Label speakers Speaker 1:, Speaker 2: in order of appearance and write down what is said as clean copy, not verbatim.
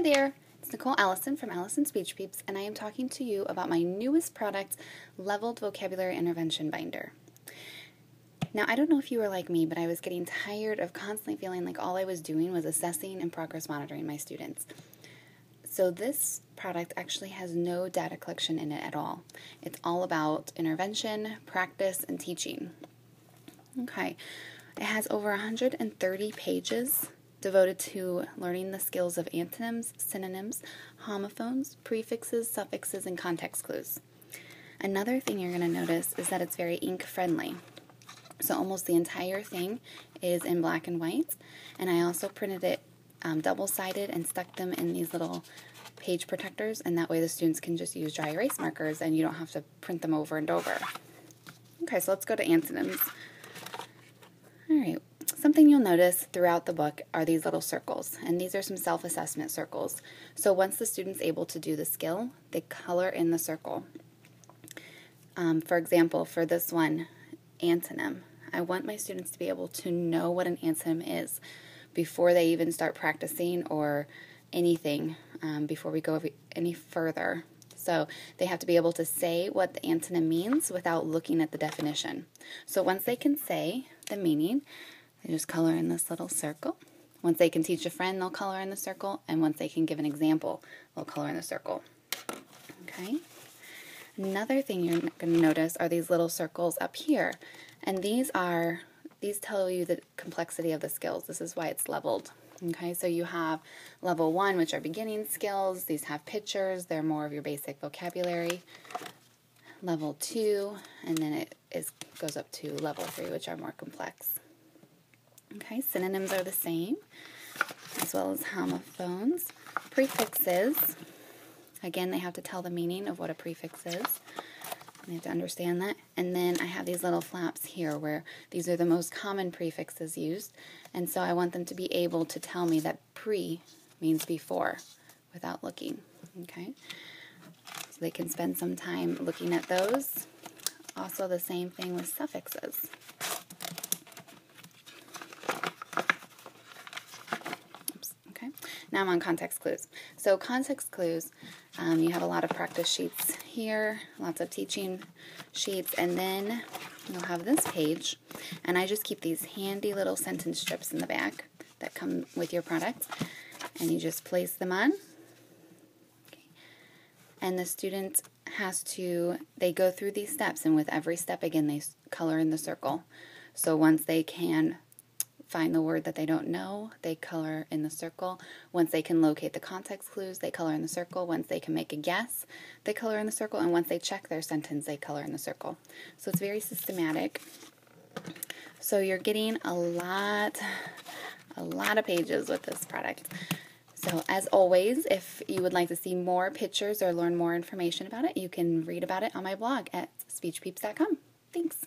Speaker 1: there, it's Nicole Allison from Allison Speech Peeps, and I am talking to you about my newest product, Leveled Vocabulary Intervention Binder. Now, I don't know if you were like me, but I was getting tired of constantly feeling like all I was doing was assessing and progress monitoring my students. So this product actually has no data collection in it at all. It's all about intervention, practice, and teaching. Okay, it has over 130 pages devoted to learning the skills of antonyms, synonyms, homophones, prefixes, suffixes, and context clues. Another thing you're going to notice is that it's very ink-friendly. So almost the entire thing is in black and white, and I also printed it double-sided and stuck them in these little page protectors, and that way the students can just use dry erase markers and you don't have to print them over and over. Okay, so let's go to antonyms. Alright, something you'll notice throughout the book are these little circles, and these are some self-assessment circles. So once the student's able to do the skill, they color in the circle. For example, for this one, antonym, I want my students to be able to know what an antonym is before they even start practicing or anything, before we go any further. So they have to be able to say what the antonym means without looking at the definition. So once they can say the meaning, they just color in this little circle. Once they can teach a friend, they'll color in the circle. And once they can give an example, they'll color in the circle. Okay? Another thing you're going to notice are these little circles up here. And these tell you the complexity of the skills. This is why it's leveled. Okay, so you have level 1, which are beginning skills. These have pictures. They're more of your basic vocabulary. Level 2, and then it goes up to level 3, which are more complex. Okay, synonyms are the same, as well as homophones. Prefixes, again, they have to tell the meaning of what a prefix is. You have to understand that. And then I have these little flaps here where these are the most common prefixes used. And so I want them to be able to tell me that pre means before without looking. Okay? So they can spend some time looking at those. Also the same thing with suffixes. Oops, okay. Now I'm on context clues. So context clues, you have a lot of practice sheets here, lots of teaching sheets, and then you'll have this page, and I just keep these handy little sentence strips in the back that come with your product, and you just place them on. Okay. And the student they go through these steps, and with every step, again, they color in the circle. So once they can find the word that they don't know, they color in the circle. Once they can locate the context clues, they color in the circle. Once they can make a guess, they color in the circle. And once they check their sentence, they color in the circle. So it's very systematic. So you're getting a lot of pages with this product. So as always, if you would like to see more pictures or learn more information about it, you can read about it on my blog at speechpeeps.com. Thanks.